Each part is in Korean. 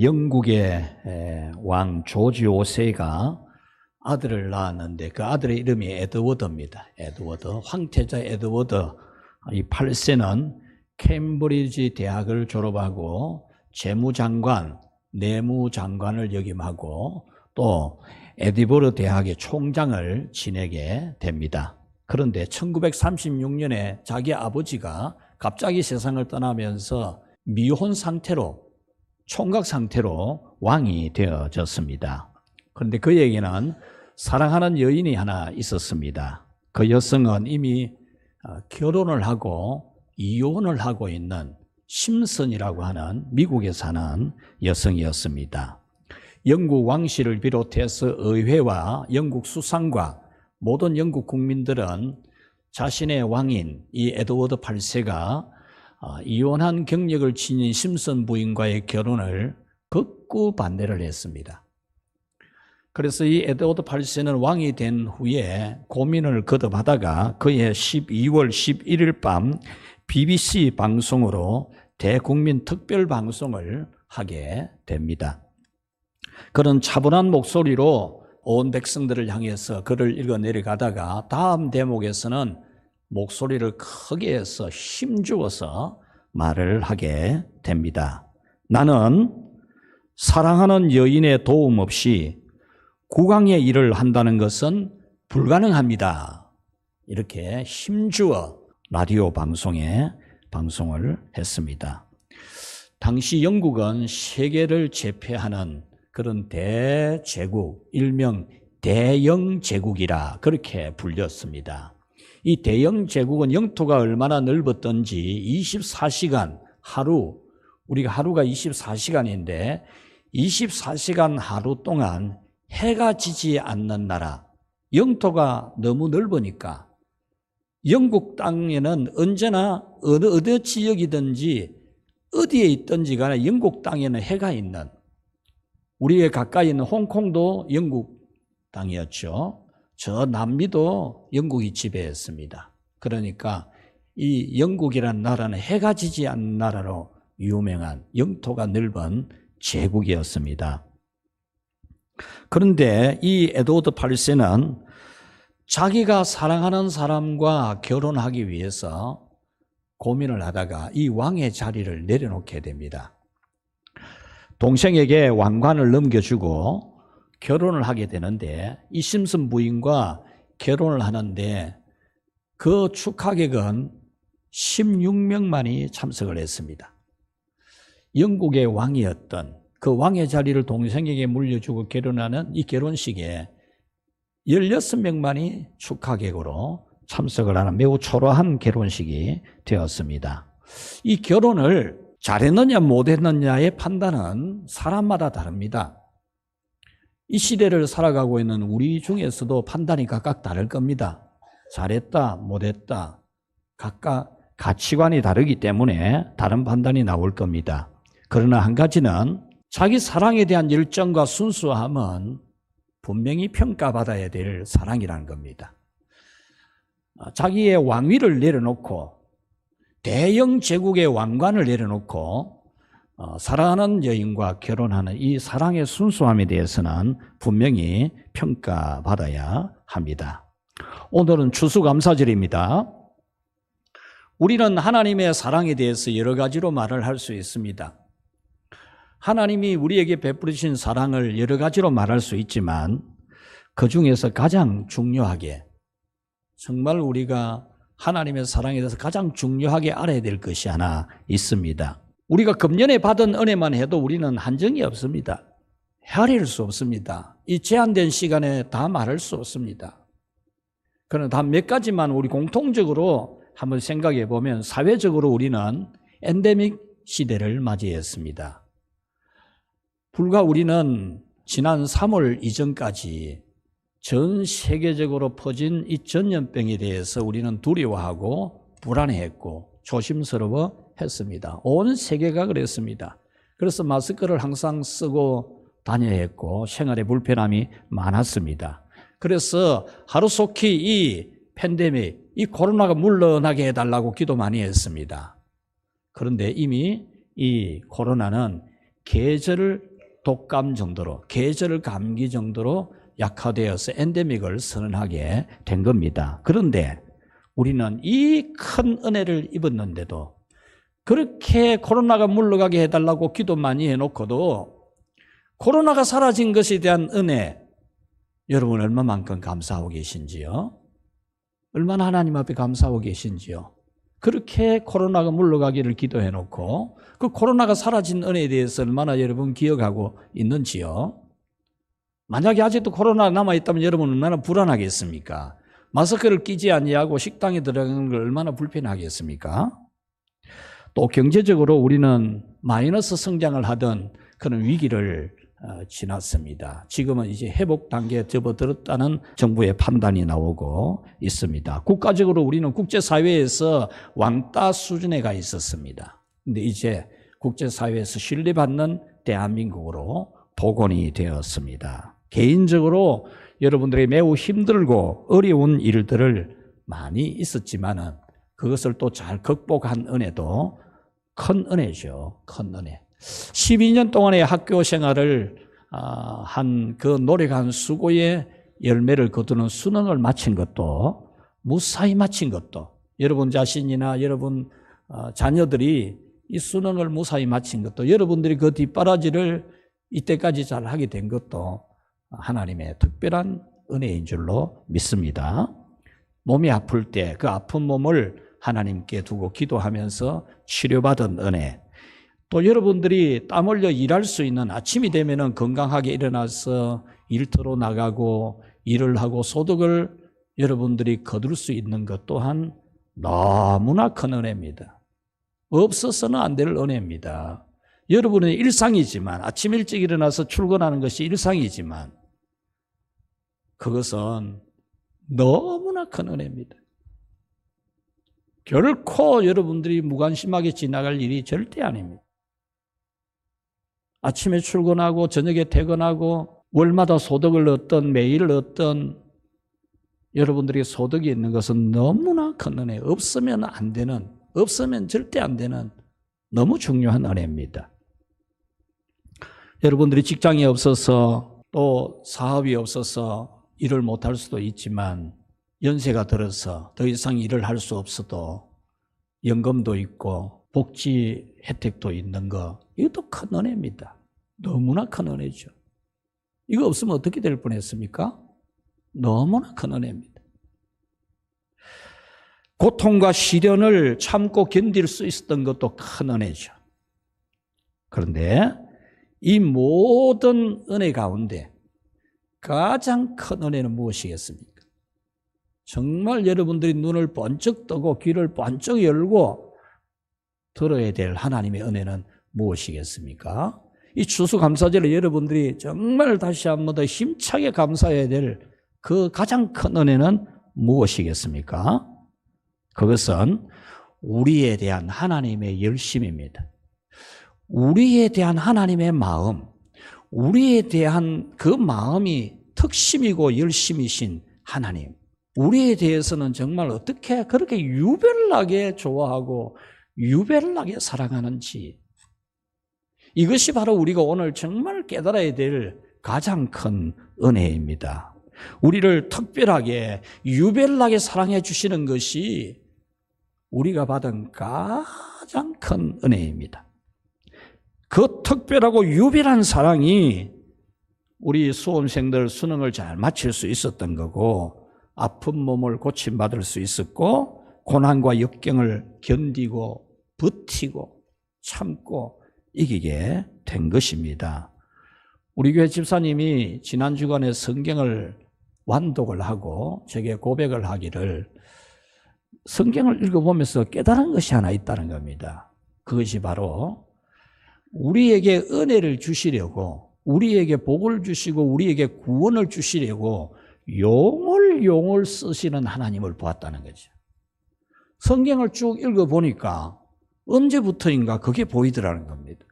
영국의 왕 조지 5세가 아들을 낳았는데 그 아들의 이름이 에드워드입니다. 에드워드, 황태자 에드워드 이 8세는 케임브리지 대학을 졸업하고 재무장관, 내무장관을 역임하고 또 에디버러 대학의 총장을 지내게 됩니다. 그런데 1936년에 자기 아버지가 갑자기 세상을 떠나면서 미혼 상태로 총각 상태로 왕이 되어졌습니다. 그런데 그에게는 사랑하는 여인이 하나 있었습니다. 그 여성은 이미 결혼을 하고 이혼을 하고 있는 심슨이라고 하는 미국에 사는 여성이었습니다. 영국 왕실을 비롯해서 의회와 영국 수상과 모든 영국 국민들은 자신의 왕인 이 에드워드 8세가 이혼한 경력을 지닌 심슨 부인과의 결혼을 극구 반대를 했습니다. 그래서 이 에드워드 8세는 왕이 된 후에 고민을 거듭하다가 그해 12월 11일 밤 BBC 방송으로 대국민 특별 방송을 하게 됩니다. 그런 차분한 목소리로 온 백성들을 향해서 글을 읽어 내려가다가 다음 대목에서는 목소리를 크게 해서 힘주어서 말을 하게 됩니다. 나는 사랑하는 여인의 도움 없이 국왕의 일을 한다는 것은 불가능합니다. 이렇게 힘주어 라디오 방송에 방송을 했습니다. 당시 영국은 세계를 제패하는 그런 대제국, 일명 대영제국이라 그렇게 불렸습니다. 이 대영제국은 영토가 얼마나 넓었던지 24시간 하루, 우리가 하루가 24시간인데 24시간 하루 동안 해가 지지 않는 나라, 영토가 너무 넓으니까 영국 땅에는 언제나 어느 지역이든지 어디에 있든지 간에 영국 땅에는 해가 있는, 우리의 가까이 있는 홍콩도 영국 땅이었죠. 저 남미도 영국이 지배했습니다. 그러니까 이 영국이라는 나라는 해가 지지 않는 나라로 유명한 영토가 넓은 제국이었습니다. 그런데 이 에드워드 8세는 자기가 사랑하는 사람과 결혼하기 위해서 고민을 하다가 이 왕의 자리를 내려놓게 됩니다. 동생에게 왕관을 넘겨주고 결혼을 하게 되는데 이 심슨 부인과 결혼을 하는데 그 축하객은 16명만이 참석을 했습니다. 영국의 왕이었던 그 왕의 자리를 동생에게 물려주고 결혼하는 이 결혼식에 16명만이 축하객으로 참석을 하는 매우 초라한 결혼식이 되었습니다. 이 결혼을 잘했느냐 못했느냐의 판단은 사람마다 다릅니다. 이 시대를 살아가고 있는 우리 중에서도 판단이 각각 다를 겁니다. 잘했다 못했다 각각 가치관이 다르기 때문에 다른 판단이 나올 겁니다. 그러나 한 가지는 자기 사랑에 대한 열정과 순수함은 분명히 평가받아야 될 사랑이라는 겁니다. 자기의 왕위를 내려놓고 대영 제국의 왕관을 내려놓고 사랑하는 여인과 결혼하는 이 사랑의 순수함에 대해서는 분명히 평가받아야 합니다. 오늘은 추수감사절입니다. 우리는 하나님의 사랑에 대해서 여러 가지로 말을 할 수 있습니다. 하나님이 우리에게 베푸신 사랑을 여러 가지로 말할 수 있지만 그 중에서 가장 중요하게 정말 우리가 하나님의 사랑에 대해서 가장 중요하게 알아야 될 것이 하나 있습니다. 우리가 금년에 받은 은혜만 해도 우리는 한정이 없습니다. 헤아릴 수 없습니다. 이 제한된 시간에 다 말할 수 없습니다. 그러나 단 몇 가지만 우리 공통적으로 한번 생각해 보면 사회적으로 우리는 엔데믹 시대를 맞이했습니다. 불과 우리는 지난 3월 이전까지 전 세계적으로 퍼진 이 전염병에 대해서 우리는 두려워하고 불안해했고 조심스러워했습니다. 온 세계가 그랬습니다. 그래서 마스크를 항상 쓰고 다녀야 했고 생활에 불편함이 많았습니다. 그래서 하루속히 이 팬데믹, 이 코로나가 물러나게 해달라고 기도 많이 했습니다. 그런데 이미 이 코로나는 계절 독감 정도로, 계절 감기 정도로 약화되어서 엔데믹을 선언하게 된 겁니다. 그런데 우리는 이 큰 은혜를 입었는데도 그렇게 코로나가 물러가게 해달라고 기도 많이 해놓고도 코로나가 사라진 것에 대한 은혜, 여러분 얼마만큼 감사하고 계신지요? 얼마나 하나님 앞에 감사하고 계신지요? 그렇게 코로나가 물러가기를 기도해놓고 그 코로나가 사라진 은혜에 대해서 얼마나 여러분 기억하고 있는지요? 만약에 아직도 코로나가 남아있다면 여러분 얼마나 불안하겠습니까? 마스크를 끼지 아니하고 식당에 들어가는 걸 얼마나 불편하겠습니까? 또 경제적으로 우리는 마이너스 성장을 하던 그런 위기를 지났습니다. 지금은 이제 회복 단계에 접어들었다는 정부의 판단이 나오고 있습니다. 국가적으로 우리는 국제사회에서 왕따 수준에 가 있었습니다. 근데 이제 국제사회에서 신뢰받는 대한민국으로 복원이 되었습니다. 개인적으로 여러분들이 매우 힘들고 어려운 일들을 많이 있었지만은 그것을 또 잘 극복한 은혜도 큰 은혜죠. 큰 은혜. 12년 동안의 학교 생활을 한 그 노력한 수고의 열매를 거두는 수능을 마친 것도, 무사히 마친 것도, 여러분 자신이나 여러분 자녀들이 이 수능을 무사히 마친 것도, 여러분들이 그 뒷바라지를 이때까지 잘 하게 된 것도 하나님의 특별한 은혜인 줄로 믿습니다. 몸이 아플 때 그 아픈 몸을 하나님께 두고 기도하면서 치료받은 은혜, 또 여러분들이 땀 흘려 일할 수 있는, 아침이 되면은 건강하게 일어나서 일터로 나가고 일을 하고 소득을 여러분들이 거둘 수 있는 것 또한 너무나 큰 은혜입니다. 없어서는 안 될 은혜입니다. 여러분의 일상이지만, 아침 일찍 일어나서 출근하는 것이 일상이지만 그것은 너무나 큰 은혜입니다. 결코 여러분들이 무관심하게 지나갈 일이 절대 아닙니다. 아침에 출근하고 저녁에 퇴근하고 월마다 소득을 얻던, 매일 얻던 여러분들이 소득이 있는 것은 너무나 큰 은혜, 없으면 안 되는, 없으면 절대 안 되는 너무 중요한 은혜입니다. 여러분들이 직장이 없어서 또 사업이 없어서 일을 못할 수도 있지만 연세가 들어서 더 이상 일을 할 수 없어도 연금도 있고 복지 혜택도 있는 거, 이것도 큰 은혜입니다. 너무나 큰 은혜죠. 이거 없으면 어떻게 될 뻔했습니까? 너무나 큰 은혜입니다. 고통과 시련을 참고 견딜 수 있었던 것도 큰 은혜죠. 그런데 이 모든 은혜 가운데 가장 큰 은혜는 무엇이겠습니까? 정말 여러분들이 눈을 번쩍 뜨고 귀를 번쩍 열고 들어야 될 하나님의 은혜는 무엇이겠습니까? 이 추수감사절에 여러분들이 정말 다시 한 번 더 힘차게 감사해야 될 그 가장 큰 은혜는 무엇이겠습니까? 그것은 우리에 대한 하나님의 열심입니다. 우리에 대한 하나님의 마음, 우리에 대한 그 마음이 특심이고 열심이신 하나님, 우리에 대해서는 정말 어떻게 그렇게 유별나게 좋아하고 유별나게 사랑하는지, 이것이 바로 우리가 오늘 정말 깨달아야 될 가장 큰 은혜입니다. 우리를 특별하게 유별나게 사랑해 주시는 것이 우리가 받은 가장 큰 은혜입니다. 그 특별하고 유별한 사랑이 우리 수험생들 수능을 잘 마칠 수 있었던 거고, 아픈 몸을 고침받을 수 있었고, 고난과 역경을 견디고 버티고 참고 이기게 된 것입니다. 우리 교회 집사님이 지난 주간에 성경을 완독을 하고 제게 고백을 하기를, 성경을 읽어보면서 깨달은 것이 하나 있다는 겁니다. 그것이 바로 우리에게 은혜를 주시려고, 우리에게 복을 주시고 우리에게 구원을 주시려고 용을 쓰시는 하나님을 보았다는 거죠. 성경을 쭉 읽어보니까 언제부터인가 그게 보이더라는 겁니다.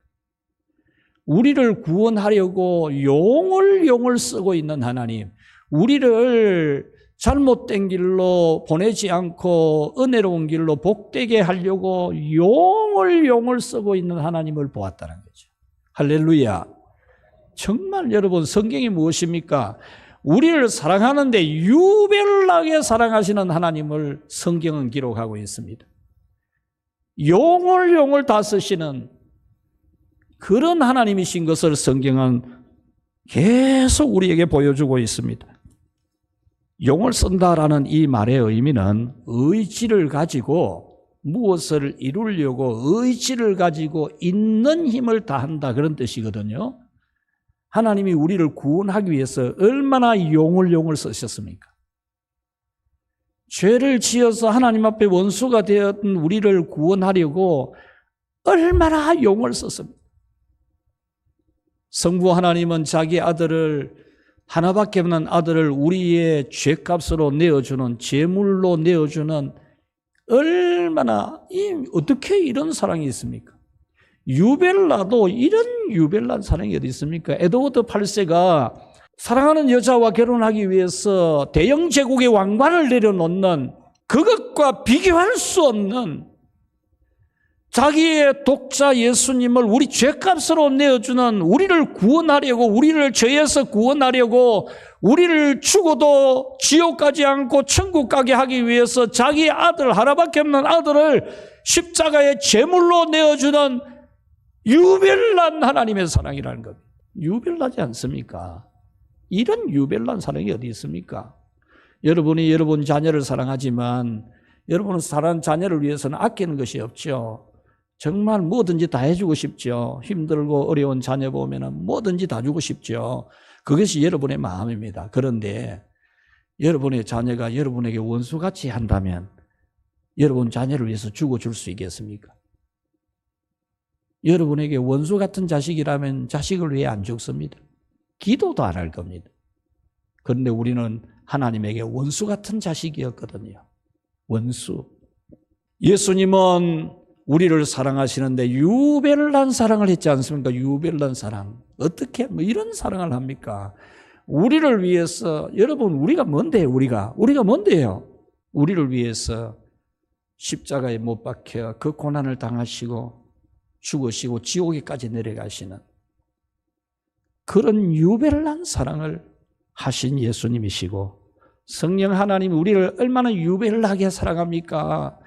우리를 구원하려고 용을 쓰고 있는 하나님, 우리를 잘못된 길로 보내지 않고 은혜로운 길로 복되게 하려고 용을 쓰고 있는 하나님을 보았다는 거죠. 할렐루야. 정말 여러분 성경이 무엇입니까? 우리를 사랑하는데 유별나게 사랑하시는 하나님을 성경은 기록하고 있습니다. 용을 다 쓰시는 그런 하나님이신 것을 성경은 계속 우리에게 보여주고 있습니다. 용을 쓴다라는 이 말의 의미는 의지를 가지고 무엇을 이루려고 의지를 가지고 있는 힘을 다한다 그런 뜻이거든요. 하나님이 우리를 구원하기 위해서 얼마나 용을 쓰셨습니까? 죄를 지어서 하나님 앞에 원수가 되었던 우리를 구원하려고 얼마나 용을 썼습니까? 성부 하나님은 자기 아들을 하나밖에 없는 아들을 우리의 죄값으로 내어주는 제물로 내어주는 얼마나 어떻게 이런 사랑이 있습니까? 유벨라도 이런 유벨란 사랑이 어디 있습니까? 에드워드 8세가 사랑하는 여자와 결혼하기 위해서 대영 제국의 왕관을 내려놓는 그것과 비교할 수 없는 자기의 독자 예수님을 우리 죄값으로 내어주는 우리를 구원하려고 우리를 죄에서 구원하려고 우리를 죽어도 지옥 가지 않고 천국 가게 하기 위해서 자기 아들 하나밖에 없는 아들을 십자가의 제물로 내어주는 유별난 하나님의 사랑이라는 것. 유별나지 않습니까? 이런 유별난 사랑이 어디 있습니까? 여러분이 여러분 자녀를 사랑하지만 여러분은 사랑하는 자녀를 위해서는 아끼는 것이 없죠. 정말 뭐든지 다 해주고 싶죠. 힘들고 어려운 자녀 보면 뭐든지 다 주고 싶죠. 그것이 여러분의 마음입니다. 그런데 여러분의 자녀가 여러분에게 원수같이 한다면 여러분 자녀를 위해서 죽어줄 수 있겠습니까? 여러분에게 원수 같은 자식이라면 자식을 위해 안 죽습니다. 기도도 안 할 겁니다. 그런데 우리는 하나님에게 원수 같은 자식이었거든요. 원수. 예수님은 우리를 사랑하시는데 유별난 사랑을 했지 않습니까? 유별난 사랑. 어떻게 이런 사랑을 합니까? 우리를 위해서 여러분 우리가 뭔데요? 우리가 뭔데요? 우리를 위해서 십자가에 못 박혀 그 고난을 당하시고 죽으시고 지옥에까지 내려가시는 그런 유별난 사랑을 하신 예수님이시고 성령 하나님이 우리를 얼마나 유별나게 사랑합니까?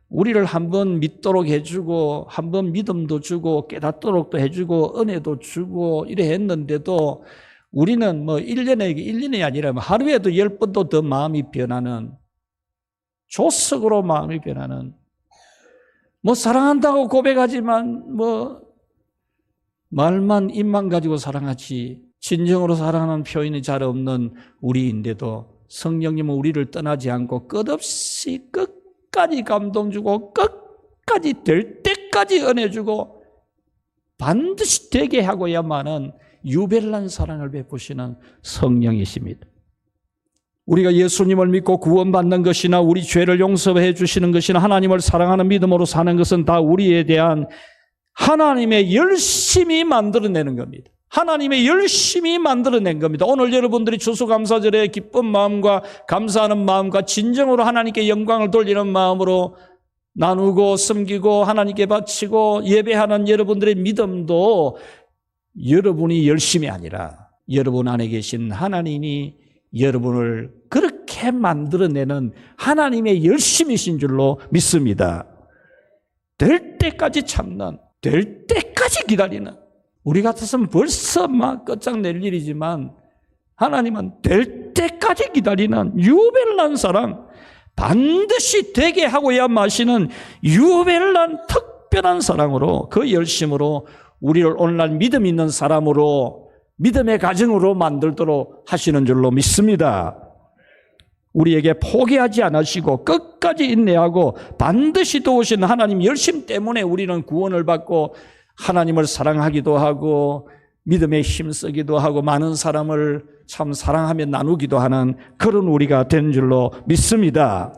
우리를 한번 믿도록 해주고 한번 믿음도 주고 깨닫도록도 해주고 은혜도 주고 이래 했는데도 우리는 1년이 아니라 하루에도 10번도 더 마음이 변하는 조석으로 마음이 변하는 사랑한다고 고백하지만 말만 입만 가지고 사랑하지 진정으로 사랑하는 표현이 잘 없는 우리인데도 성령님은 우리를 떠나지 않고 끝없이 끝까지 감동 주고 끝까지 될 때까지 은혜 주고 반드시 되게 하고야만은 유별난 사랑을 베푸시는 성령이십니다. 우리가 예수님을 믿고 구원받는 것이나 우리 죄를 용서해 주시는 것이나 하나님을 사랑하는 믿음으로 사는 것은 다 우리에 대한 하나님의 열심히 만들어내는 겁니다. 하나님의 열심히 만들어낸 겁니다. 오늘 여러분들이 추수감사절에 기쁜 마음과 감사하는 마음과 진정으로 하나님께 영광을 돌리는 마음으로 나누고 섬기고 하나님께 바치고 예배하는 여러분들의 믿음도 여러분이 열심이 아니라 여러분 안에 계신 하나님이 여러분을 그렇게 만들어내는 하나님의 열심이신 줄로 믿습니다. 될 때까지 참는, 될 때까지 기다리는, 우리 같았으면 벌써 막 끝장낼 일이지만 하나님은 될 때까지 기다리는 유별난 사랑, 반드시 되게 하고야 마시는 유별난 특별한 사랑으로 그 열심으로 우리를 오늘날 믿음 있는 사람으로 믿음의 가정으로 만들도록 하시는 줄로 믿습니다. 우리에게 포기하지 않으시고 끝까지 인내하고 반드시 도우신 하나님 열심 때문에 우리는 구원을 받고 하나님을 사랑하기도 하고 믿음에 힘쓰기도 하고 많은 사람을 참 사랑하며 나누기도 하는 그런 우리가 된 줄로 믿습니다.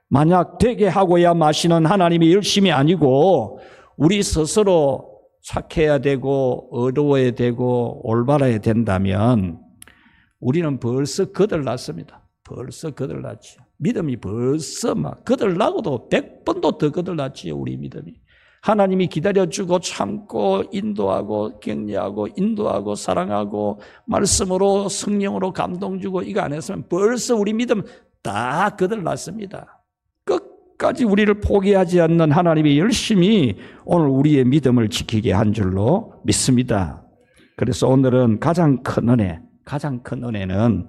만약 되게 하고야 마시는 하나님의 열심이 아니고 우리 스스로 착해야 되고 어려워야 되고 올바라야 된다면 우리는 벌써 거들났습니다. 벌써 거들났지요. 믿음이 벌써 막 거들나고도 100번도 더 거들났지요. 우리 믿음이. 하나님이 기다려주고 참고 인도하고 격려하고 인도하고 사랑하고 말씀으로 성령으로 감동 주고 이거 안 했으면 벌써 우리 믿음 다 거들났습니다. 끝까지 우리를 포기하지 않는 하나님의 열심이 오늘 우리의 믿음을 지키게 한 줄로 믿습니다. 그래서 오늘은 가장 큰 은혜는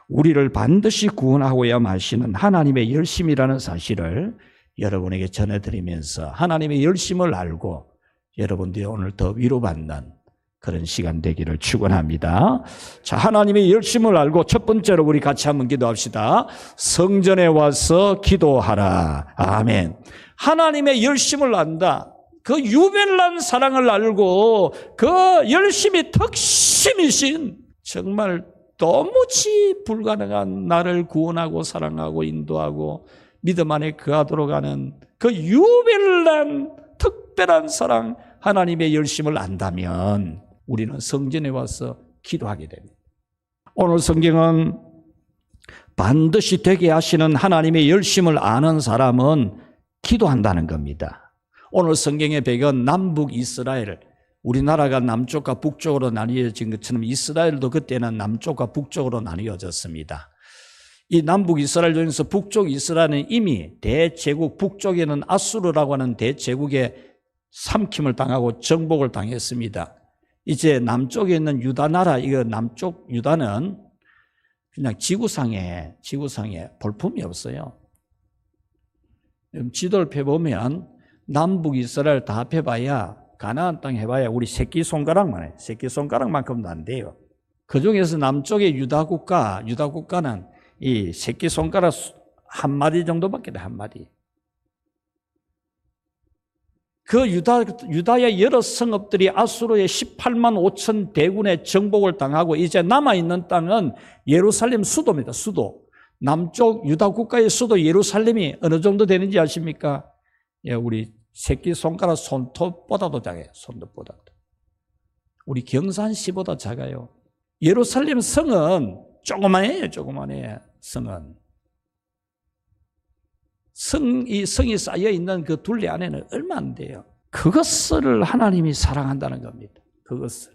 우리를 반드시 구원하고야 마시는 하나님의 열심이라는 사실을 여러분에게 전해드리면서 하나님의 열심을 알고 여러분들이 오늘 더 위로받는 그런 시간 되기를 축원합니다. 자, 하나님의 열심을 알고 첫 번째로 우리 같이 한번 기도합시다. 성전에 와서 기도하라. 아멘. 하나님의 열심을 안다. 그 유별난 사랑을 알고 그 열심이 턱심이신 정말 도무지 불가능한 나를 구원하고 사랑하고 인도하고 믿음 안에 거하도록 하는 그 유별난 특별한 사랑 하나님의 열심을 안다면 우리는 성전에 와서 기도하게 됩니다. 오늘 성경은 반드시 되게 하시는 하나님의 열심을 아는 사람은 기도한다는 겁니다. 오늘 성경의 배경 남북 이스라엘, 우리나라가 남쪽과 북쪽으로 나뉘어진 것처럼 이스라엘도 그때는 남쪽과 북쪽으로 나뉘어졌습니다. 이 남북 이스라엘 중에서 북쪽 이스라엘은 이미 대제국, 북쪽에는 아수르라고 하는 대제국에 삼킴을 당하고 정복을 당했습니다. 이제 남쪽에 있는 유다 나라, 이거 남쪽 유다는 그냥 지구상에 볼품이 없어요. 지도를 펴보면 남북 이스라엘 다 합해봐야 가나안 땅 해봐야 우리 새끼손가락만 해. 새끼손가락만큼도 안 돼요. 그 중에서 남쪽의 유다 국가는 이 새끼손가락 한 마디 정도밖에 돼, 한 마디. 그 유다의 여러 성읍들이 아수르의 18만 5천 대군의 정복을 당하고 이제 남아있는 땅은 예루살렘 수도입니다. 수도. 남쪽 유다 국가의 수도 예루살렘이 어느 정도 되는지 아십니까? 예, 우리 새끼손가락 손톱보다도 작아요. 손톱보다도. 우리 경산시보다 작아요. 예루살렘 성은 조그만해요. 성은. 이 성이 쌓여있는 그 둘레 안에는 얼마 안 돼요. 그것을 하나님이 사랑한다는 겁니다. 그것을.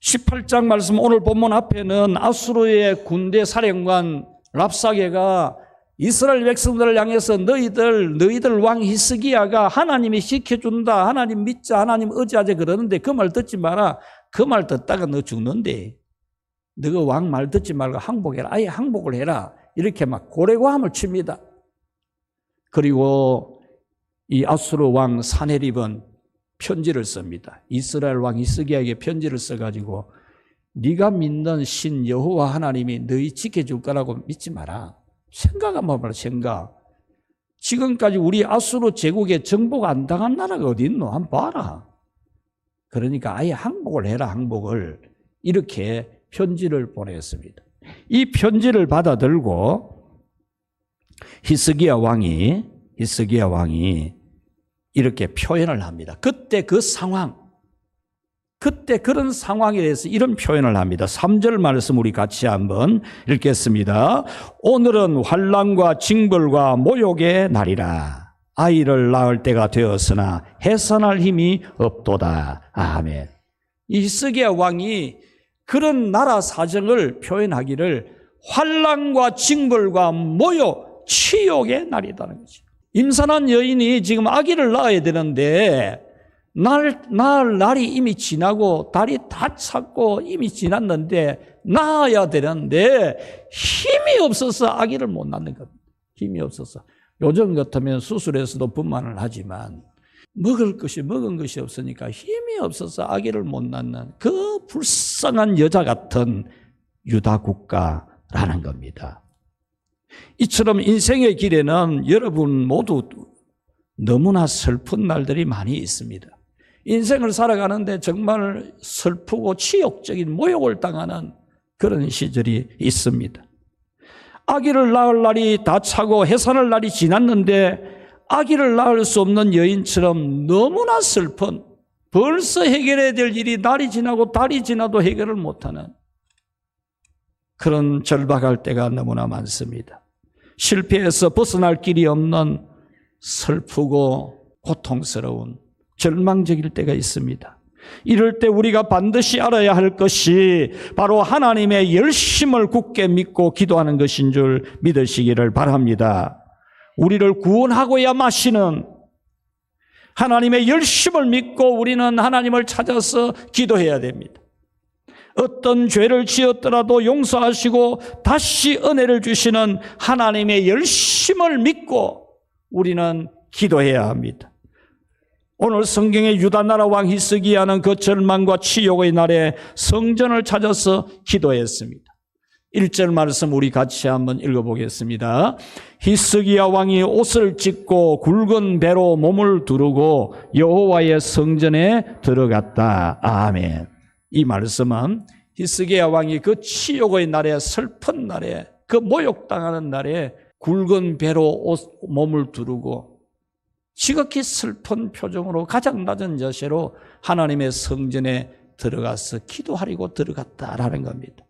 18장 말씀 오늘 본문 앞에는 아수르의 군대 사령관 랍사게가 이스라엘 백성들을 향해서 너희들 왕 히스기야가 하나님이 지켜준다. 하나님 믿자. 하나님 의지하자 그러는데 그 말 듣지 마라. 그 말 듣다가 너 죽는데. 너가 왕 말 듣지 말고 항복해라. 아예 항복을 해라. 이렇게 막 고래고함을 칩니다. 그리고 이 아수르 왕 사네립은 편지를 씁니다. 이스라엘 왕 히스기야에게 편지를 써가지고 네가 믿는 신 여호와 하나님이 너희 지켜줄 거라고 믿지 마라. 생각 한번 봐라. 생각. 지금까지 우리 아수르 제국에 정복 안 당한 나라가 어디 있노? 한번 봐라. 그러니까 아예 항복을 해라. 항복을. 이렇게 편지를 보냈습니다. 이 편지를 받아들고 히스기야 왕이 이렇게 표현을 합니다. 그때 그런 상황에 대해서 이런 표현을 합니다. 3절 말씀 우리 같이 한번 읽겠습니다. 오늘은 환난과 징벌과 모욕의 날이라. 아이를 낳을 때가 되었으나 해산할 힘이 없도다. 아멘. 이 히스기야 왕이 그런 나라 사정을 표현하기를 환난과 징벌과 모욕, 치욕의 날이라는 거죠. 임산한 여인이 지금 아기를 낳아야 되는데 날이 이미 지나고 달이 다 찼고 이미 지났는데 낳아야 되는데 힘이 없어서 아기를 못 낳는 겁니다. 힘이 없어서. 요즘 같으면 수술해서도 분만을 하지만 먹은 것이 없으니까 힘이 없어서 아기를 못 낳는 그 불쌍한 여자 같은 유다 국가라는 겁니다. 이처럼 인생의 길에는 여러분 모두 너무나 슬픈 날들이 많이 있습니다. 인생을 살아가는데 정말 슬프고 치욕적인 모욕을 당하는 그런 시절이 있습니다. 아기를 낳을 날이 다 차고 해산할 날이 지났는데 아기를 낳을 수 없는 여인처럼 너무나 슬픈, 벌써 해결해야 될 일이 날이 지나고 달이 지나도 해결을 못하는 그런 절박할 때가 너무나 많습니다. 실패해서 벗어날 길이 없는 슬프고 고통스러운 절망적일 때가 있습니다. 이럴 때 우리가 반드시 알아야 할 것이 바로 하나님의 열심을 굳게 믿고 기도하는 것인 줄 믿으시기를 바랍니다. 우리를 구원하고야 마시는 하나님의 열심을 믿고 우리는 하나님을 찾아서 기도해야 됩니다. 어떤 죄를 지었더라도 용서하시고 다시 은혜를 주시는 하나님의 열심을 믿고 우리는 기도해야 합니다. 오늘 성경의 유다 나라 왕 히스기야는 그 절망과 치욕의 날에 성전을 찾아서 기도했습니다. 1절 말씀 우리 같이 한번 읽어보겠습니다. 히스기야 왕이 옷을 찢고 굵은 배로 몸을 두르고 여호와의 성전에 들어갔다. 아멘. 이 말씀은 히스기야 왕이 그 치욕의 날에, 슬픈 날에, 그 모욕당하는 날에 굵은 배로 몸을 두르고 지극히 슬픈 표정으로 가장 낮은 자세로 하나님의 성전에 들어가서 기도하려고 들어갔다라는 겁니다.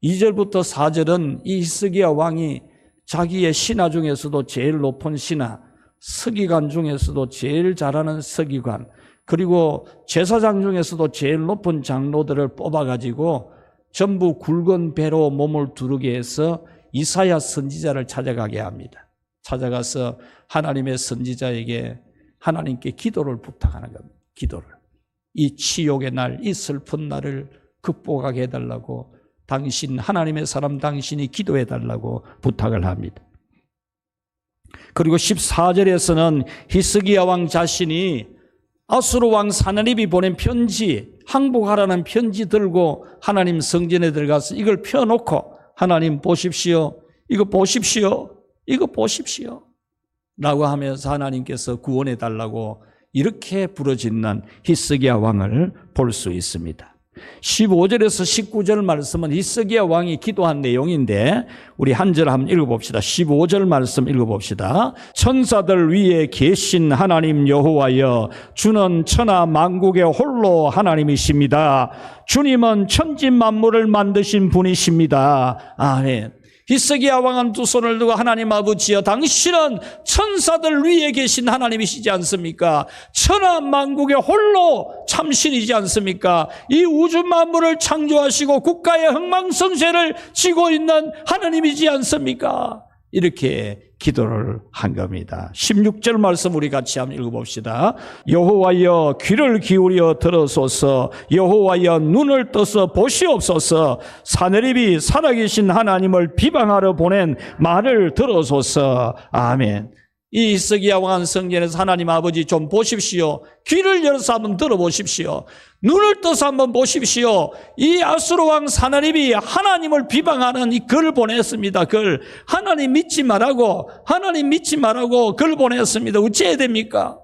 2절부터 4절은 이 히스기야 왕이 자기의 신하 중에서도 제일 높은 신하, 서기관 중에서도 제일 잘하는 서기관, 그리고 제사장 중에서도 제일 높은 장로들을 뽑아가지고 전부 굵은 배로 몸을 두르게 해서 이사야 선지자를 찾아가게 합니다. 찾아가서 하나님의 선지자에게 하나님께 기도를 부탁하는 겁니다. 기도를. 이 치욕의 날, 이 슬픈 날을 극복하게 해달라고 당신, 하나님의 사람 당신이 기도해달라고 부탁을 합니다. 그리고 14절에서는 히스기야 왕 자신이 아수르 왕 사나립이 보낸 편지, 항복하라는 편지 들고 하나님 성전에 들어가서 이걸 펴놓고 하나님 보십시오, 이거 보십시오, 이거 보십시오 라고 하면서 하나님께서 구원해달라고 이렇게 부르짖는 히스기야 왕을 볼 수 있습니다. 15절에서 19절 말씀은 히스기야 왕이 기도한 내용인데 우리 한 절 한번 읽어봅시다. 15절 말씀 읽어봅시다. 천사들 위에 계신 하나님 여호와여, 주는 천하 만국의 홀로 하나님이십니다. 주님은 천지 만물을 만드신 분이십니다. 아멘. 히스기야 왕은 두 손을 들고 하나님 아버지여, 당신은 천사들 위에 계신 하나님이시지 않습니까? 천하 만국의 홀로 참신이지 않습니까? 이 우주 만물을 창조하시고 국가의 흥망성쇠를 쥐고 있는 하나님이지 않습니까? 이렇게 기도를 한 겁니다. 16절 말씀 우리 같이 한번 읽어봅시다. 여호와여 귀를 기울여 들으소서, 여호와여 눈을 떠서 보시옵소서, 사내립이 살아계신 하나님을 비방하러 보낸 말을 들으소서. 아멘. 이 히스기야 왕은 성전에서 하나님 아버지 좀 보십시오. 귀를 열어서 한번 들어보십시오. 눈을 떠서 한번 보십시오. 이 아수르 왕 사나립이 하나님을 비방하는 이 글을 보냈습니다. 글. 하나님 믿지 말라고, 하나님 믿지 말라고 글 보냈습니다. 어찌해야 됩니까?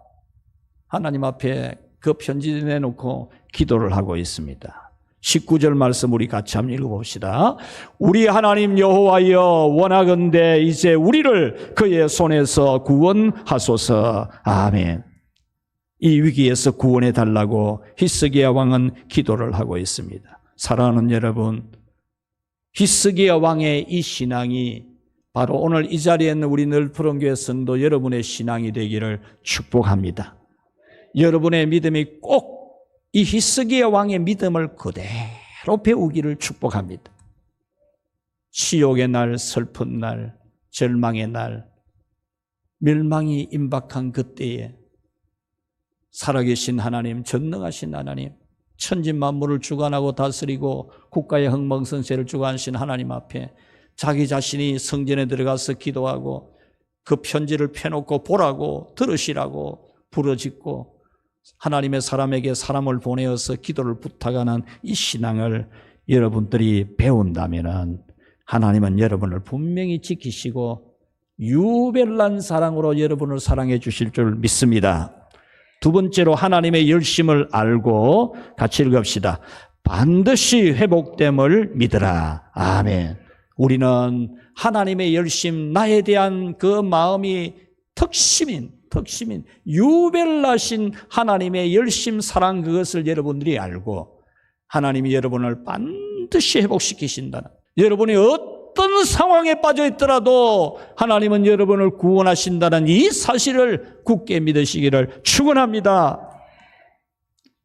하나님 앞에 그 편지 내놓고 기도를 하고 있습니다. 19절 말씀 우리 같이 한번 읽어봅시다. 우리 하나님 여호와여, 원하건대 이제 우리를 그의 손에서 구원하소서. 아멘. 이 위기에서 구원해 달라고 히스기야 왕은 기도를 하고 있습니다. 사랑하는 여러분, 히스기야 왕의 이 신앙이 바로 오늘 이 자리에 있는 우리 늘푸른교회 성도 여러분의 신앙이 되기를 축복합니다. 여러분의 믿음이 꼭 이 히스기야 왕의 믿음을 그대로 배우기를 축복합니다. 치욕의 날, 슬픈 날, 절망의 날, 멸망이 임박한 그때에 살아계신 하나님, 전능하신 하나님, 천지 만물을 주관하고 다스리고 국가의 흥망성쇠를 주관하신 하나님 앞에 자기 자신이 성전에 들어가서 기도하고 그 편지를 펴놓고 보라고, 들으시라고 부르짖고 하나님의 사람에게 사람을 보내어서 기도를 부탁하는 이 신앙을 여러분들이 배운다면 하나님은 여러분을 분명히 지키시고 유별난 사랑으로 여러분을 사랑해 주실 줄 믿습니다. 두 번째로 하나님의 열심을 알고 같이 읽읍시다. 반드시 회복됨을 믿으라. 아멘. 우리는 하나님의 열심, 나에 대한 그 마음이 특심인 유별나신 하나님의 열심, 사랑, 그것을 여러분들이 알고 하나님이 여러분을 반드시 회복시키신다는, 여러분이 어떤 상황에 빠져 있더라도 하나님은 여러분을 구원하신다는 이 사실을 굳게 믿으시기를 축원합니다.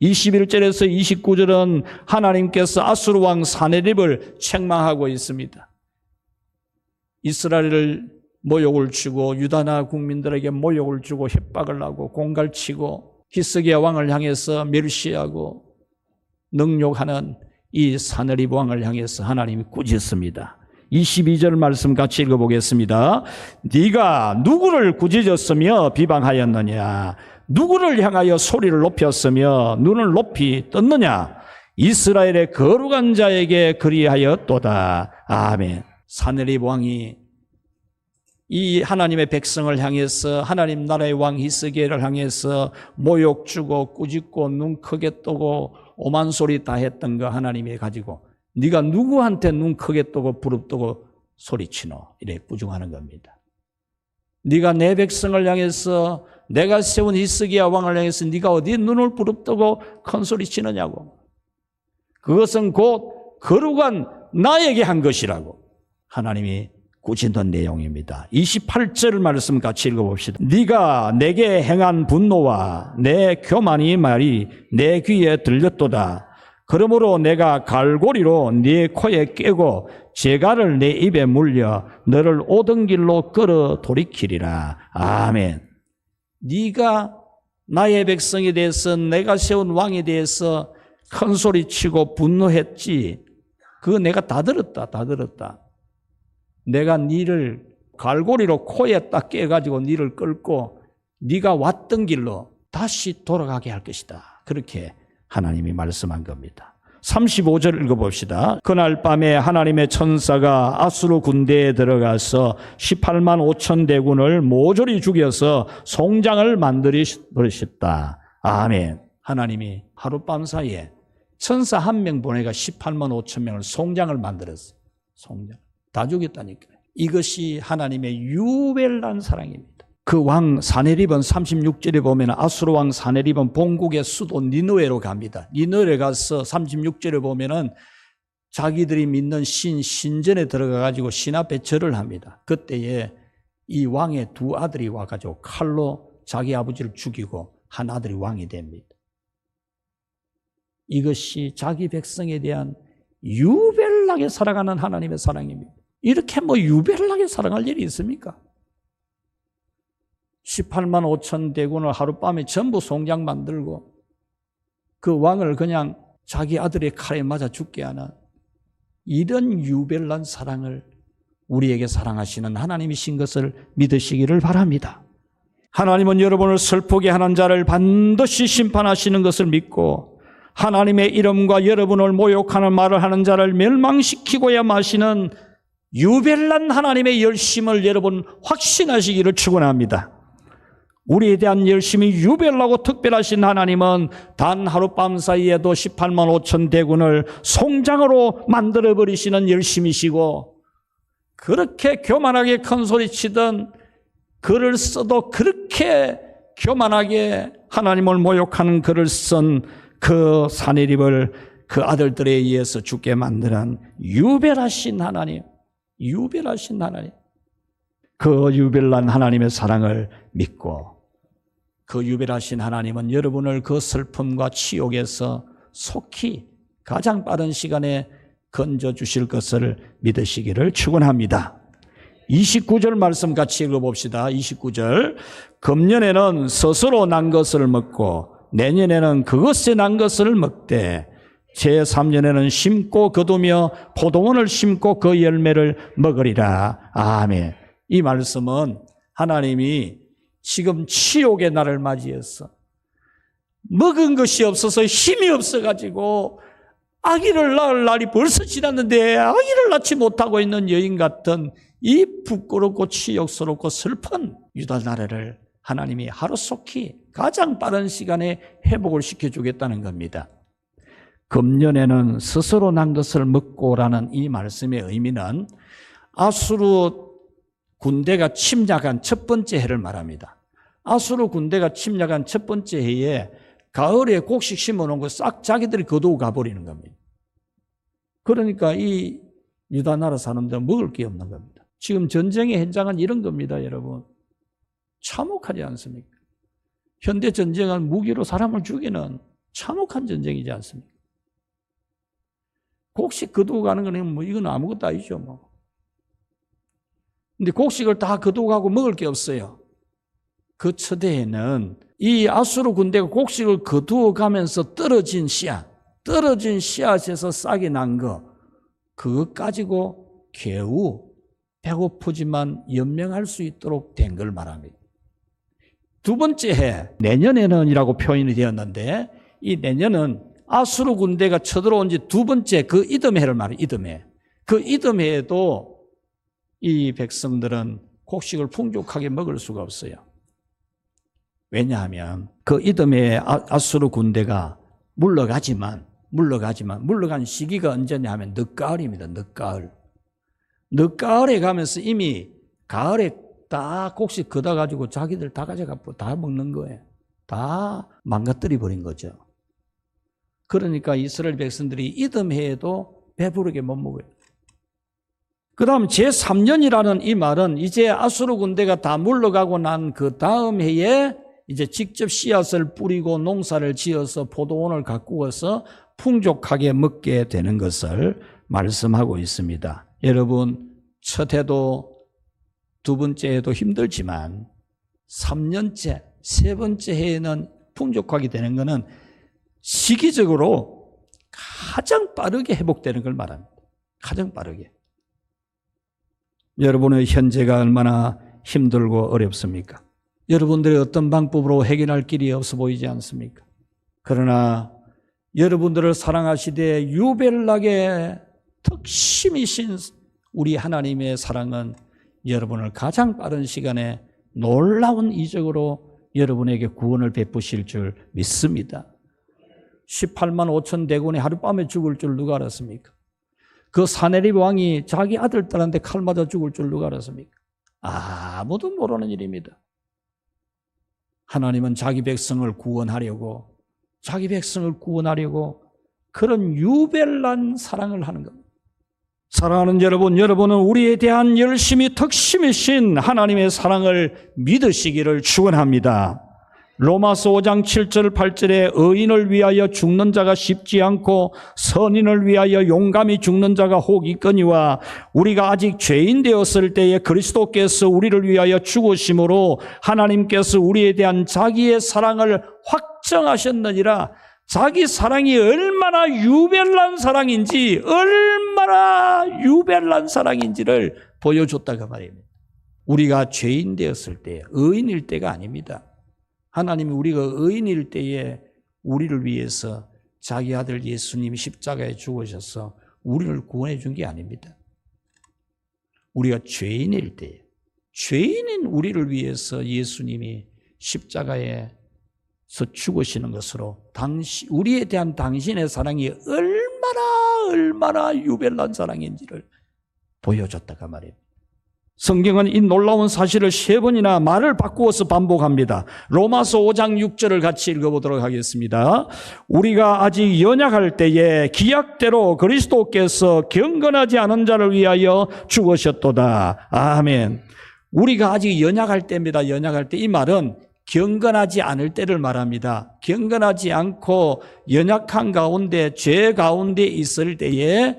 21절에서 29절은 하나님께서 아수르 왕 사네립을 책망하고 있습니다. 이스라엘을 모욕을 주고 유다나 국민들에게 모욕을 주고 협박을 하고 공갈치고 히스기야 왕을 향해서 멸시하고 능욕하는 이 사네립 왕을 향해서 하나님이 꾸짖습니다. 22절 말씀 같이 읽어보겠습니다. 네가 누구를 꾸짖었으며 비방하였느냐? 누구를 향하여 소리를 높였으며 눈을 높이 떴느냐? 이스라엘의 거룩한 자에게 그리하였도다. 아멘. 사네립 왕이 이 하나님의 백성을 향해서 하나님 나라의 왕 히스기야를 향해서 모욕 주고 꾸짖고 눈 크게 뜨고 오만 소리 다 했던 거 하나님이 가지고 네가 누구한테 눈 크게 뜨고 부릅뜨고 소리치노 이래 부정하는 겁니다. 네가 내 백성을 향해서 내가 세운 히스기야 왕을 향해서 네가 어디 눈을 부릅뜨고 큰 소리치느냐고. 그것은 곧 거룩한 나에게 한 것이라고 하나님이 꾸짖는 내용입니다. 28절 말씀 같이 읽어봅시다. 네가 내게 행한 분노와 내 교만이 말이 내 귀에 들렸도다. 그러므로 내가 갈고리로 네 코에 깨고 재갈을 내 입에 물려 너를 오던 길로 끌어 돌이키리라. 아멘. 네가 나의 백성에 대해서 내가 세운 왕에 대해서 큰 소리치고 분노했지. 그거 내가 다 들었다. 다 들었다. 내가 네를 갈고리로 코에 딱 깨가지고 네를 끌고 네가 왔던 길로 다시 돌아가게 할 것이다. 그렇게 하나님이 말씀한 겁니다. 35절 읽어봅시다. 그날 밤에 하나님의 천사가 아수르 군대에 들어가서 18만 5천 대군을 모조리 죽여서 송장을 만들으셨다. 아멘. 하나님이 하룻밤 사이에 천사 한 명 보내가 18만 5천 명을 송장을 만들었어요. 송장. 다 죽였다니까요. 이것이 하나님의 유별난 사랑입니다. 그 왕 사네립은 36절에 보면 아수르 왕 사네립은 본국의 수도 니느웨로 갑니다. 니느웨에 가서 36절에 보면은 자기들이 믿는 신전에 들어가 가지고 신 앞에 절을 합니다. 그때에 이 왕의 두 아들이 와 가지고 칼로 자기 아버지를 죽이고 한 아들이 왕이 됩니다. 이것이 자기 백성에 대한 유별나게 사랑하는 하나님의 사랑입니다. 이렇게 유별나게 사랑할 일이 있습니까? 18만 5천 대군을 하룻밤에 전부 송장 만들고 그 왕을 그냥 자기 아들의 칼에 맞아 죽게 하는 이런 유별난 사랑을 우리에게 사랑하시는 하나님이신 것을 믿으시기를 바랍니다. 하나님은 여러분을 슬프게 하는 자를 반드시 심판하시는 것을 믿고 하나님의 이름과 여러분을 모욕하는 말을 하는 자를 멸망시키고야 마시는 유별난 하나님의 열심을 여러분 확신하시기를 축원합니다. 우리에 대한 열심이 유별나고 특별하신 하나님은 단 하룻밤 사이에도 18만 5천 대군을 송장으로 만들어버리시는 열심이시고 그렇게 교만하게 큰 소리치던 글을 써도 그렇게 교만하게 하나님을 모욕하는 글을 쓴 그 사네립을 그 아들들에 의해서 죽게 만드는 유별하신 하나님, 유별하신 하나님, 그 유별난 하나님의 사랑을 믿고 그 유별하신 하나님은 여러분을 그 슬픔과 치욕에서 속히 가장 빠른 시간에 건져주실 것을 믿으시기를 축원합니다. 29절 말씀 같이 읽어봅시다. 29절. 금년에는 스스로 난 것을 먹고 내년에는 그것에 난 것을 먹되 제3년에는 심고 거두며 포도원을 심고 그 열매를 먹으리라. 아멘. 이 말씀은 하나님이 지금 치욕의 날을 맞이해서 먹은 것이 없어서 힘이 없어가지고 아기를 낳을 날이 벌써 지났는데 아기를 낳지 못하고 있는 여인 같은 이 부끄럽고 치욕스럽고 슬픈 유다 나라를 하나님이 하루속히 가장 빠른 시간에 회복을 시켜주겠다는 겁니다. 금년에는 스스로 난 것을 먹고라는 이 말씀의 의미는 아수르 군대가 침략한 첫 번째 해를 말합니다. 아수르 군대가 침략한 첫 번째 해에 가을에 곡식 심어놓은 거 싹 자기들이 거두고 가버리는 겁니다. 그러니까 이 유다 나라 사람들은 먹을 게 없는 겁니다. 지금 전쟁의 현장은 이런 겁니다, 여러분. 참혹하지 않습니까? 현대 전쟁은 무기로 사람을 죽이는 참혹한 전쟁이지 않습니까? 곡식 거두고 가는 거는 뭐 이건 아무것도 아니죠, 뭐. 근데 곡식을 다 거두고 가고 먹을 게 없어요. 그 처대에는 이 아수르 군대가 곡식을 거두어 가면서 떨어진 씨앗에서 싹이 난 거, 그것 가지고 겨우 배고프지만 연명할 수 있도록 된 걸 말합니다. 두 번째 해, 내년에는이라고 표현이 되었는데, 이 내년은 아수르 군대가 쳐들어온 지 두 번째 그 이듬해를 말해요. 이듬해. 그 이듬해에도 이 백성들은 곡식을 풍족하게 먹을 수가 없어요. 왜냐하면 그 이듬해에 아수르 군대가 물러간 시기가 언제냐 하면 늦가을입니다. 늦가을에 가면서 이미 가을에 다 곡식 걷어가지고 자기들 다 가져가고 다 먹는 거예요. 다 망가뜨려 버린 거죠. 그러니까 이스라엘 백성들이 이듬해에도 배부르게 못 먹어요. 그 다음 제3년이라는 이 말은 이제 아수르 군대가 다 물러가고 난 그 다음 해에 이제 직접 씨앗을 뿌리고 농사를 지어서 포도원을 가꾸어서 풍족하게 먹게 되는 것을 말씀하고 있습니다. 여러분, 첫 해도 두 번째 해도 힘들지만 3년째, 세 번째 해에는 풍족하게 되는 것은 시기적으로 가장 빠르게 회복되는 걸 말합니다. 가장 빠르게. 여러분의 현재가 얼마나 힘들고 어렵습니까? 여러분들이 어떤 방법으로 해결할 길이 없어 보이지 않습니까? 그러나 여러분들을 사랑하시되 유별나게 특심이신 우리 하나님의 사랑은 여러분을 가장 빠른 시간에 놀라운 이적으로 여러분에게 구원을 베푸실 줄 믿습니다. 18만 5천 대군이 하룻밤에 죽을 줄 누가 알았습니까? 그 사네립 왕이 자기 아들들한테 칼 맞아 죽을 줄 누가 알았습니까? 아무도 모르는 일입니다. 하나님은 자기 백성을 구원하려고 그런 유별난 사랑을 하는 겁니다. 사랑하는 여러분, 여러분은 우리에 대한 열심히 특심이신 하나님의 사랑을 믿으시기를 축원합니다. 로마서 5장 7절 8절에 의인을 위하여 죽는 자가 쉽지 않고 선인을 위하여 용감히 죽는 자가 혹 있거니와 우리가 아직 죄인 되었을 때에 그리스도께서 우리를 위하여 죽으심으로 하나님께서 우리에 대한 자기의 사랑을 확정하셨느니라. 자기 사랑이 얼마나 유별난 사랑인지를 보여줬다고 말입니다. 우리가 죄인 되었을 때, 의인일 때가 아닙니다. 하나님이 우리가 의인일 때에 우리를 위해서 자기 아들 예수님이 십자가에 죽으셔서 우리를 구원해 준 게 아닙니다. 우리가 죄인일 때에, 죄인인 우리를 위해서 예수님이 십자가에서 죽으시는 것으로 우리에 대한 당신의 사랑이 얼마나 유별난 사랑인지를 보여줬다가 말입니다. 성경은 이 놀라운 사실을 세 번이나 말을 바꾸어서 반복합니다. 로마서 5장 6절을 같이 읽어보도록 하겠습니다. 우리가 아직 연약할 때에 기약대로 그리스도께서 경건하지 않은 자를 위하여 죽으셨도다. 아멘. 우리가 아직 연약할 때입니다. 연약할 때. 이 말은 경건하지 않을 때를 말합니다. 경건하지 않고 연약한 가운데, 죄 가운데 있을 때에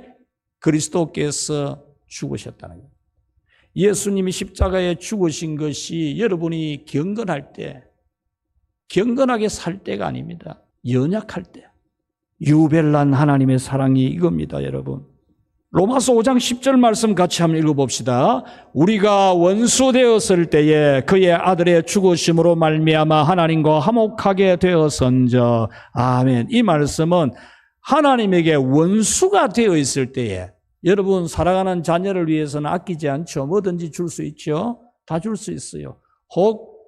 그리스도께서 죽으셨다는 거예요. 예수님이 십자가에 죽으신 것이 여러분이 경건할 때, 경건하게 살 때가 아닙니다. 연약할 때. 유별난 하나님의 사랑이 이겁니다, 여러분. 로마서 5장 10절 말씀 같이 한번 읽어봅시다. 우리가 원수 되었을 때에 그의 아들의 죽으심으로 말미암아 하나님과 화목하게 되었은저. 아멘. 이 말씀은 하나님에게 원수가 되어 있을 때에, 여러분 사랑하는 자녀를 위해서는 아끼지 않죠. 뭐든지 줄 수 있죠. 다 줄 수 있어요. 혹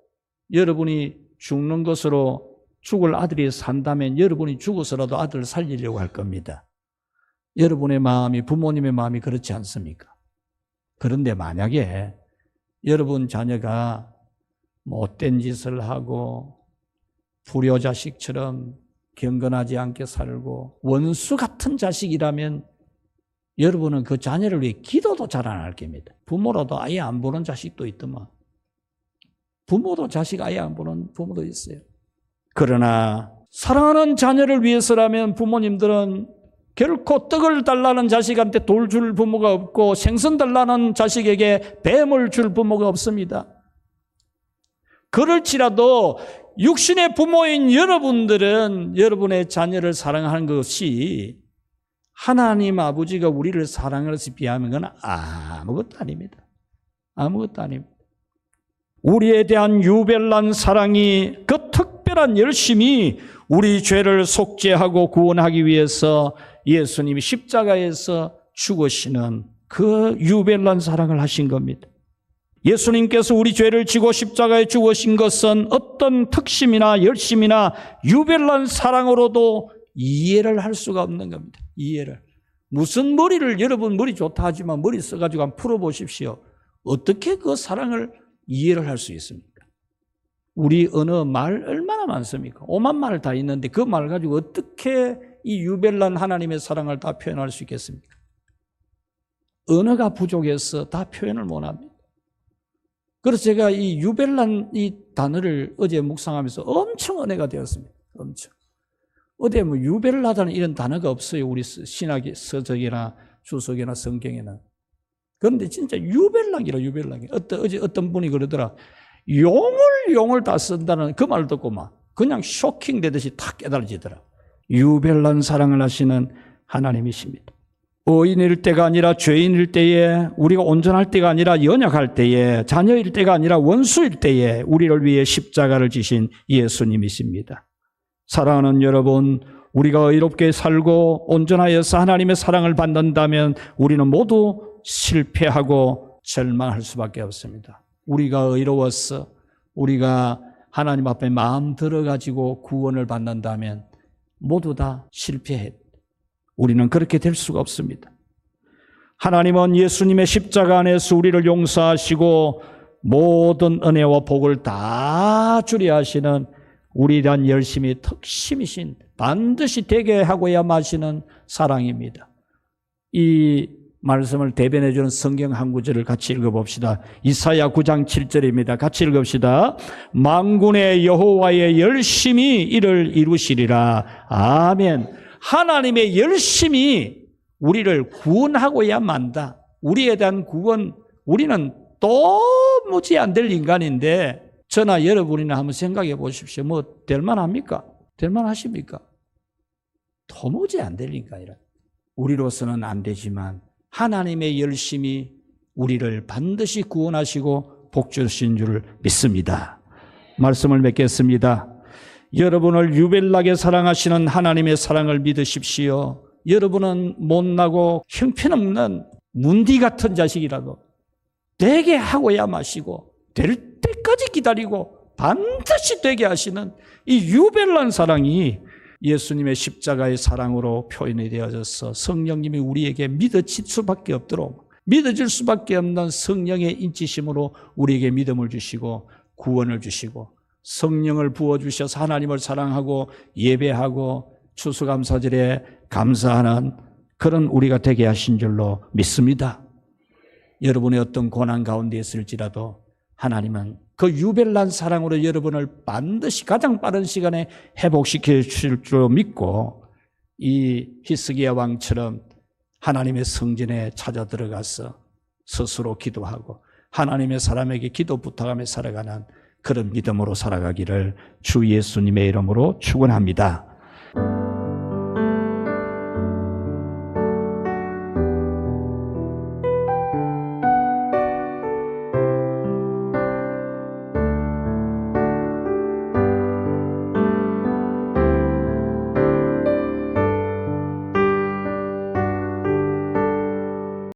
여러분이 죽는 것으로 죽을 아들이 산다면 여러분이 죽어서라도 아들을 살리려고 할 겁니다. 여러분의 마음이, 부모님의 마음이 그렇지 않습니까? 그런데 만약에 여러분 자녀가 못된 짓을 하고 불효자식처럼 경건하지 않게 살고 원수 같은 자식이라면 여러분은 그 자녀를 위해 기도도 잘 안 할 겁니다. 부모라도 아예 안 보는 자식도 있더만. 부모도 자식 아예 안 보는 부모도 있어요. 그러나 사랑하는 자녀를 위해서라면 부모님들은 결코 떡을 달라는 자식한테 돌 줄 부모가 없고 생선 달라는 자식에게 뱀을 줄 부모가 없습니다. 그럴지라도 육신의 부모인 여러분들은 여러분의 자녀를 사랑하는 것이 하나님 아버지가 우리를 사랑하는 것에 비하면 그건 아무것도 아닙니다. 아무것도 아닙니다. 우리에 대한 유별난 사랑이, 그 특별한 열심이 우리 죄를 속죄하고 구원하기 위해서 예수님이 십자가에서 죽으시는 그 유별난 사랑을 하신 겁니다. 예수님께서 우리 죄를 지고 십자가에 죽으신 것은 어떤 특심이나 열심이나 유별난 사랑으로도 이해를 할 수가 없는 겁니다. 이해를. 무슨 머리를, 여러분 머리 좋다 하지만 머리 써가지고 한번 풀어보십시오. 어떻게 그 사랑을 이해를 할 수 있습니까? 우리 언어 말 얼마나 많습니까? 오만 말 다 있는데 그 말 가지고 어떻게 이 유별난 하나님의 사랑을 다 표현할 수 있겠습니까? 언어가 부족해서 다 표현을 못합니다. 그래서 제가 이 유별난 이 단어를 어제 묵상하면서 엄청 은혜가 되었습니다. 엄청. 어디 뭐 유별나다는 이런 단어가 없어요. 우리 신학의 서적이나 주석이나 성경에는. 그런데 진짜 유별나기라 유별나기. 어제 어떤 분이 그러더라. 용을 다 쓴다는 그 말 듣고 막 그냥 쇼킹되듯이 탁 깨달아지더라. 유별난 사랑을 하시는 하나님이십니다. 의인일 때가 아니라 죄인일 때에, 우리가 온전할 때가 아니라 연약할 때에, 자녀일 때가 아니라 원수일 때에 우리를 위해 십자가를 지신 예수님이십니다. 사랑하는 여러분, 우리가 의롭게 살고 온전하여서 하나님의 사랑을 받는다면 우리는 모두 실패하고 절망할 수밖에 없습니다. 우리가 의로워서 우리가 하나님 앞에 마음 들어가지고 구원을 받는다면 모두 다 실패해. 우리는 그렇게 될 수가 없습니다. 하나님은 예수님의 십자가 안에서 우리를 용서하시고 모든 은혜와 복을 다 주려 하시는 우리에 대한 열심이 특심이신, 반드시 되게 하고야 마시는 사랑입니다. 이 말씀을 대변해 주는 성경 한 구절을 같이 읽어봅시다. 이사야 9장 7절입니다. 같이 읽읍시다. 만군의 여호와의 열심이 이를 이루시리라. 아멘. 하나님의 열심이 우리를 구원하고야 만다. 우리에 대한 구원, 우리는 도무지 안 될 인간인데 저나 여러분이나 한번 생각해 보십시오. 뭐 될만합니까? 될만하십니까? 도무지 안 될 인간이라. 우리로서는 안 되지만 하나님의 열심이 우리를 반드시 구원하시고 복 주신 줄 믿습니다. 말씀을 맺겠습니다. 여러분을 유별나게 사랑하시는 하나님의 사랑을 믿으십시오. 여러분은 못나고 형편없는 문디 같은 자식이라도 되게 하고야 마시고 될 때까지 기다리고 반드시 되게 하시는 이 유별난 사랑이 예수님의 십자가의 사랑으로 표현이 되어져서 성령님이 우리에게 믿어질 수밖에 없도록, 믿어질 수밖에 없는 성령의 인치심으로 우리에게 믿음을 주시고 구원을 주시고 성령을 부어주셔서 하나님을 사랑하고 예배하고 추수감사절에 감사하는 그런 우리가 되게 하신 줄로 믿습니다. 여러분의 어떤 고난 가운데 있을지라도 하나님은 그 유별난 사랑으로 여러분을 반드시 가장 빠른 시간에 회복시켜 주실 줄 믿고 이 히스기야 왕처럼 하나님의 성전에 찾아 들어가서 스스로 기도하고 하나님의 사람에게 기도 부탁하며 살아가는 그런 믿음으로 살아가기를 주 예수님의 이름으로 축원합니다.